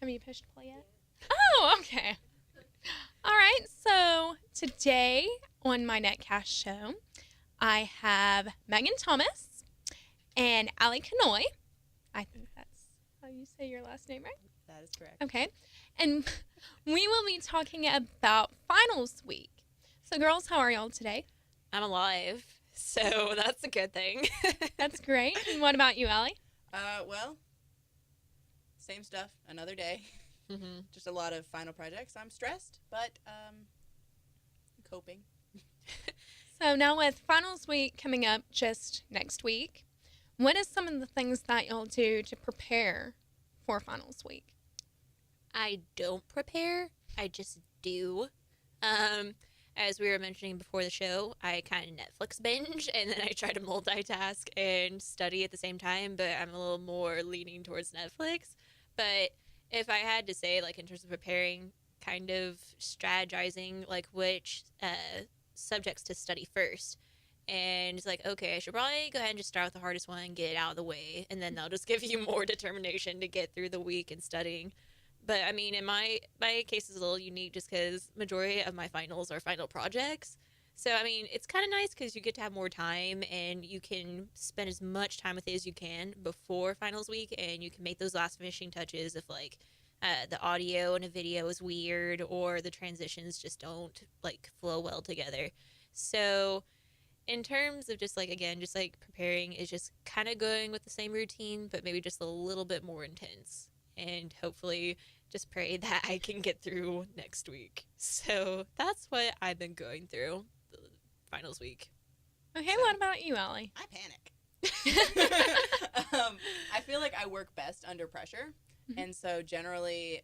Have you pushed play yet? Oh, okay. All right, so today on my Netcast show, I have Megan Thomas and Ally Canoy. I think that's how you say your last name, right? That is correct. Okay. And we will be talking about finals week. So, girls, how are y'all today? I'm alive, so that's a good thing. That's great. And what about you, Ally? Well, same stuff, another day. Mm-hmm. Just a lot of final projects. I'm stressed, but coping. So, now with finals week coming up just next week, what is some of the things that y'all do to prepare for finals week? I don't prepare, I just do. As we were mentioning before the show, I kind of Netflix binge, and then I try to multitask and study at the same time, but I'm a little more leaning towards Netflix. But if I had to say, like, in terms of preparing, kind of strategizing, like, which subjects to study first. And it's like, okay, I should probably go ahead and just start with the hardest one and get it out of the way, and then they'll just give you more determination to get through the week and studying. But, I mean, in my case is a little unique just because majority of my finals are final projects. So, I mean, it's kind of nice because you get to have more time and you can spend as much time with it as you can before finals week, and you can make those last finishing touches if, like, the audio in a video is weird or the transitions just don't, like, flow well together. So, in terms of just, like, again, just, like, preparing is just kind of going with the same routine, but maybe just a little bit more intense. And hopefully just pray that I can get through next week. So that's what I've been going through the finals week. Okay, So, what about you, Ally? I panic. I feel like I work best under pressure. Mhm. And so generally,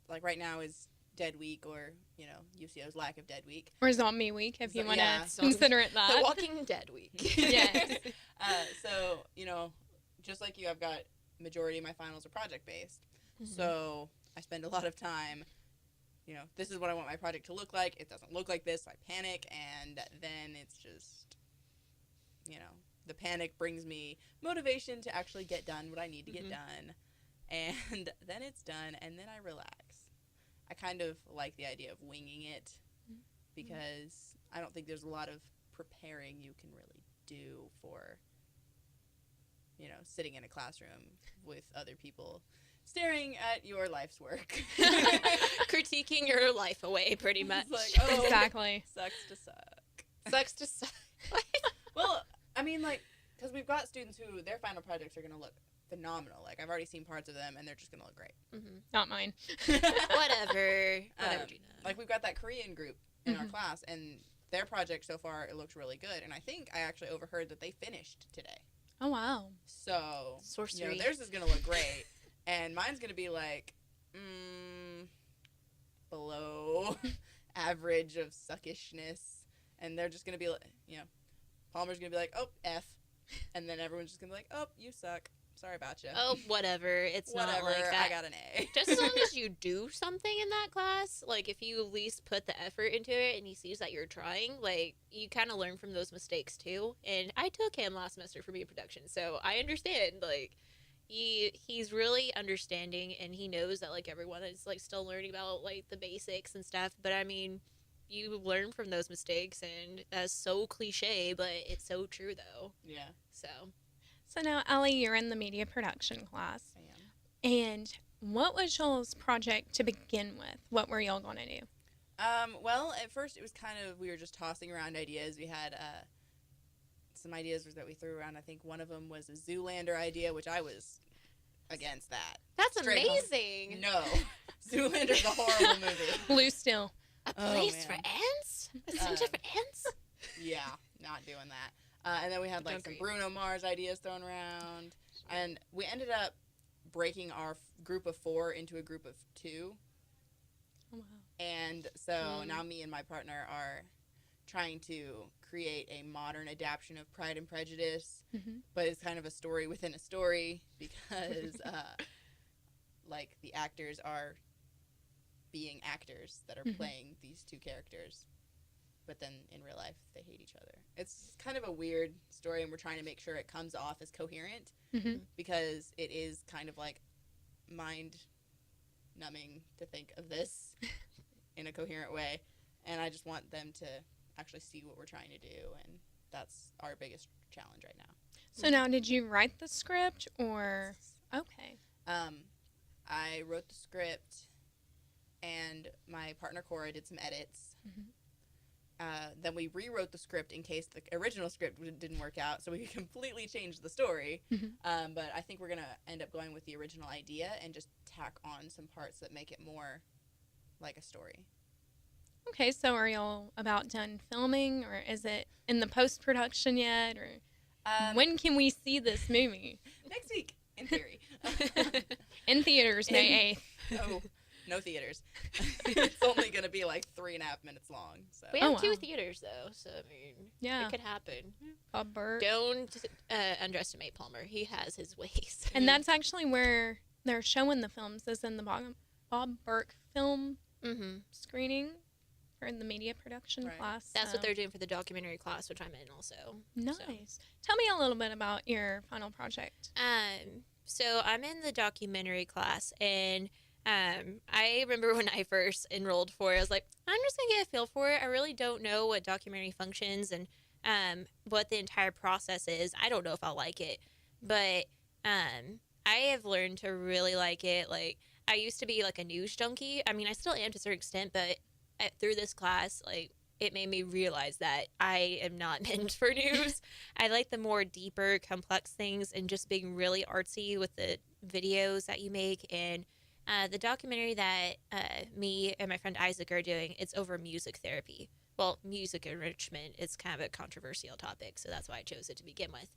like right now is dead week, or, you know, UCO's lack of dead week. Or zombie week, if you So- want to yeah, consider it The that. Walking Dead week. Yes. So, you know, just like you, I've got majority of my finals are project-based. Mhm. So I spend a lot of time, you know, this is what I want my project to look like. It doesn't look like this. I panic, and then it's just, you know, the panic brings me motivation to actually get done what I need to get done. And then it's done, and then I relax. I kind of like the idea of winging it because I don't think there's a lot of preparing you can really do for, you know, sitting in a classroom with other people staring at your life's work. Critiquing your life away, pretty much. It's like, oh, Exactly. sucks to suck. Sucks to suck. Well, I mean, like, because we've got students who their final projects are going to look phenomenal. Like, I've already seen parts of them, and they're just going to look great. Mm-hmm. Not mine. Whatever, Gina. Like, we've got that Korean group in our Mhm. class, and their project so far, it looks really good. And I think I actually overheard that they finished today. Oh, wow. So, Sorcery. you know, theirs is going to look great. And mine's going to be like, below average of suckishness. And they're just going to be like, you know, Palmer's going to be like, oh, F. And then everyone's just going to be like, oh, you suck. Sorry about you. Oh, whatever. It's Whatever, not like that. I got an A. Just as long as you do something in that class, like if you at least put the effort into it and he sees that you're trying, like you kind of learn from those mistakes too. And I took him last semester for media production, so I understand. Like he's really understanding, and he knows that like everyone is like still learning about like the basics and stuff. But I mean, you learn from those mistakes, and that's so cliche, but it's so true though. Yeah, So now, Ally, you're in the media production class. I am. And what was y'all's project to begin with? What were y'all going to do? Well, at first it was kind of, we were just tossing around ideas. We had some ideas that we threw around. I think one of them was a Zoolander idea, which I was against that. That's Straight up. amazing. No. Zoolander's a horrible movie. Blue Steel. A Oh, place for man. ants? A center for ants? Yeah, not doing that. And then we had like some Agreed. Bruno Mars ideas thrown around. And we ended up breaking our group of 4 into a group of 2. Oh, wow. And so now me and my partner are trying to create a modern adaptation of Pride and Prejudice, Mhm. but it's kind of a story within a story because, like, the actors are being actors that are Mhm. playing these 2 characters, but then in real life they hate each other. It's kind of a weird story, and we're trying to make sure it comes off as coherent Mhm. because it is kind of like mind numbing to think of this in a coherent way. And I just want them to actually see what we're trying to do, and that's our biggest challenge right now. So now, did you write the script or? Okay. I wrote the script, and my partner Cora did some edits. Mhm. Then we rewrote the script in case the original script didn't work out, so we completely changed the story. Mhm. But I think we're going to end up going with the original idea and just tack on some parts that make it more like a story. Okay, so are y'all about done filming, or is it in the post-production yet, or when can we see this movie? Next week, in theory. In theaters, May 8th. Oh, no theaters. It's only going to be like 3.5 minutes long. So. We have wow. 2 theaters, though, so, I mean, Yeah. it could happen. Bob Burke. Don't underestimate Palmer. He has his ways. And that's actually where they're showing the films, is in the Bob Burke film Mm-hmm. screening for the media production Right. class. That's so- what they're doing for the documentary class, which I'm in also. Nice. Tell me a little bit about your final project. So I'm in the documentary class, and I remember when I first enrolled for it, I was like, I'm just gonna get a feel for it. I really don't know what documentary functions and what the entire process is. I don't know if I'll like it, but I have learned to really like it. Like, I used to be like a news junkie. I mean, I still am to a certain extent, but through this class, like, it made me realize that I am not meant for news. I like the more deeper, complex things, and just being really artsy with the videos that you make. And the documentary that me and my friend Isaac are doing, it's over music therapy. Well, music enrichment is kind of a controversial topic, so that's why I chose it to begin with.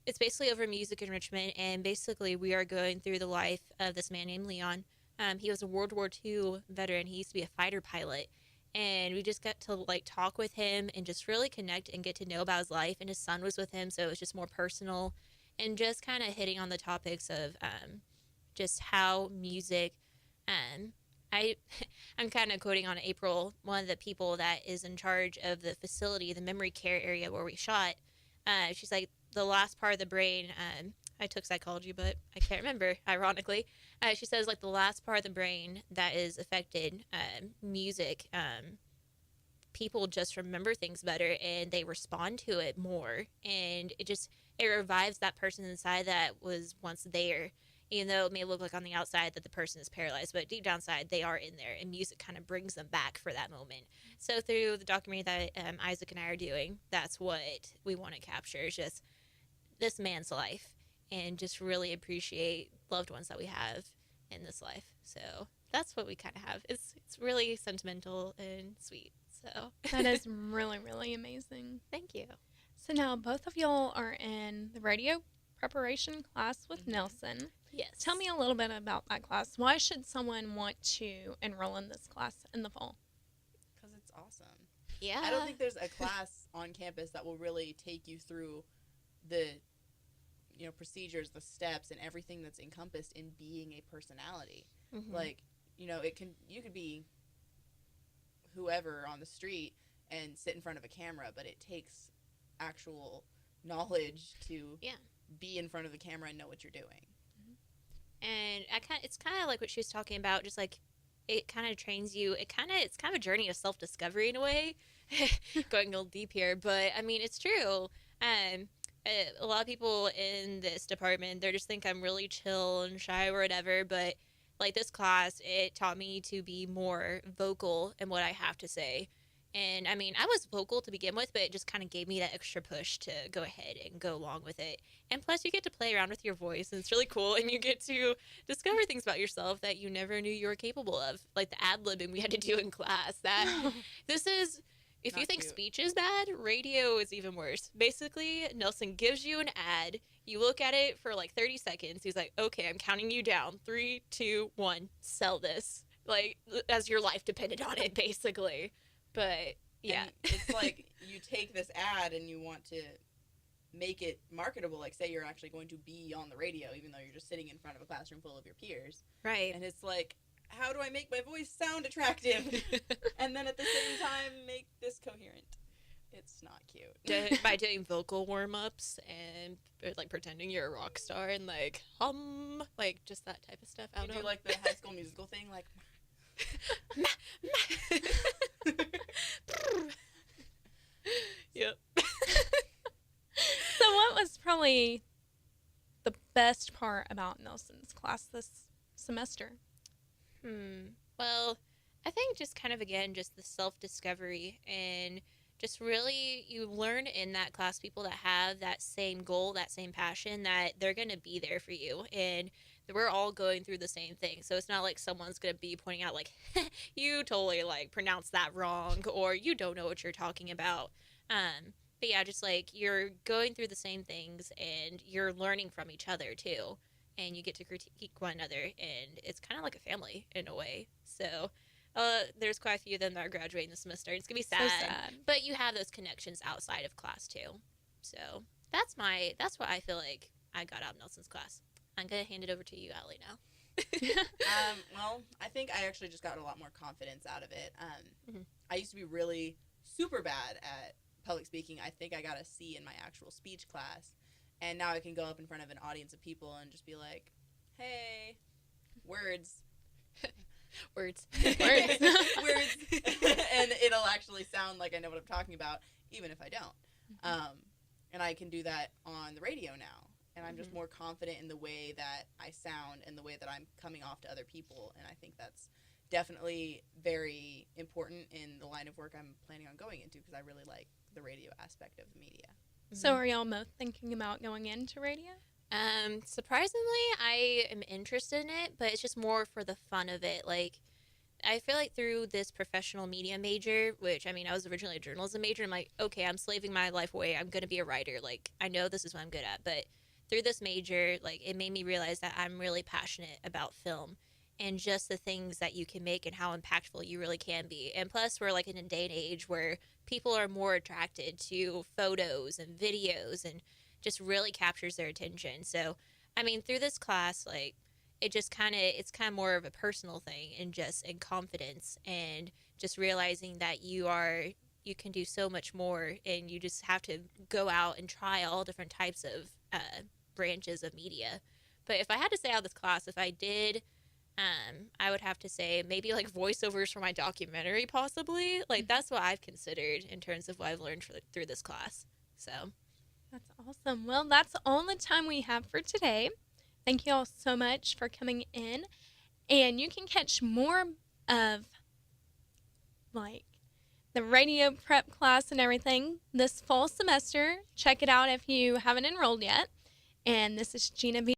It's basically over music enrichment, and basically we are going through the life of this man named Leon. He was a World War II veteran. He used to be a fighter pilot. And we just got to like talk with him and just really connect and get to know about his life. And his son was with him, so it was just more personal, and just kind of hitting on the topics of just how music. I'm kind of quoting on April, one of the people that is in charge of the facility, the memory care area where we shot. She's like, the last part of the brain. I took psychology, but I can't remember, ironically. She says, like, the last part of the brain that is affected, music, people just remember things better, and they respond to it more. And it revives that person inside that was once there. Even though it may look like on the outside that the person is paralyzed, but deep down inside, they are in there, and music kind of brings them back for that moment. So through the documentary that Isaac and I are doing, that's what we want to capture, is just this man's life, and just really appreciate loved ones that we have in this life. So that's what we kind of have. It's really sentimental and sweet. So That is really, really amazing. thank you. So now both of y'all are in the radio preparation class with Nelson. Yes. Tell me a little bit about that class. Why should someone want to enroll in this class in the fall? Because it's awesome. Yeah. I don't think there's a class on campus that will really take you through the procedures, the steps, and everything that's encompassed in being a personality. Mhm. Like, you could be whoever on the street and sit in front of a camera, but it takes actual knowledge to be in front of the camera and know what you're doing. And it's kind of like what she was talking about, just like it kind of trains you. It's kind of a journey of self-discovery in a way. Going a little deep here, but I mean, it's true. A lot of people in this department, they just think I'm really chill and shy or whatever, but like this class, it taught me to be more vocal in what I have to say. And I mean, I was vocal to begin with, but it just kind of gave me that extra push to go ahead and go along with it. And plus, you get to play around with your voice, and it's really cool. And you get to discover things about yourself that you never knew you were capable of, like the ad-libbing we had to do in class. If you Not think cute. speech is bad, radio is even worse. Basically, Nelson gives you an ad. You look at it for like 30 seconds. He's like, okay, I'm counting you down. 3, 2, 1, sell this. Like, as your life depended on it, basically. But yeah, And it's like you take this ad and you want to make it marketable. Like, say you're actually going to be on the radio, even though you're just sitting in front of a classroom full of your peers. right. And it's like, how do I make my voice sound attractive? And then at the same time, make this coherent. It's not cute. By doing vocal warm-ups and like pretending you're a rock star and like like just that type of stuff. I You don't do know. like the High School Musical thing, like. Yep. So what was probably the best part about Nelson's class this semester? Well, I think just kind of again just the self-discovery and just really you learn in that class people that have that same goal, that same passion, that they're going to be there for you, and we're all going through the same thing. So it's not like someone's going to be pointing out like you totally like pronounced that wrong or you don't know what you're talking about. But yeah, just like you're going through the same things and you're learning from each other too, and you get to critique one another, and it's kind of like a family in a way. So there's quite a few of them that are graduating this semester. It's gonna be sad, So sad. but you have those connections outside of class too. So that's what I feel like I got out of Nelson's class. I'm gonna hand it over to you, Allie, now. Well, I think I actually just got a lot more confidence out of it. Mhm. I used to be really super bad at public speaking. I think I got a C in my actual speech class, and now I can go up in front of an audience of people and just be like, "Hey, words." Words. Words. And it'll actually sound like I know what I'm talking about, even if I don't. And I can do that on the radio now. And I'm just more confident in the way that I sound and the way that I'm coming off to other people. And I think that's definitely very important in the line of work I'm planning on going into, because I really like the radio aspect of the media. So are y'all both thinking about going into radio? Surprisingly, I am interested in it, but it's just more for the fun of it. Like, I feel like through this professional media major, which, I mean, I was originally a journalism major, I'm like, okay, I'm slaving my life away. I'm going to be a writer. Like, I know this is what I'm good at. But through this major, like, it made me realize that I'm really passionate about film and just the things that you can make and how impactful you really can be. And plus, we're, like, in a day and age where people are more attracted to photos and videos and just really captures their attention. So, I mean, through this class, like, it's kind of more of a personal thing and just in confidence and just realizing that you can do so much more, and you just have to go out and try all different types of branches of media. But if I had to say out of this class, if I did, I would have to say maybe like voiceovers for my documentary, possibly. Like, that's what I've considered in terms of what I've learned through this class. So That's awesome. Well, that's all the time we have for today. Thank you all so much for coming in. And you can catch more of like the radio prep class and everything this fall semester. Check it out if you haven't enrolled yet. And this is Gina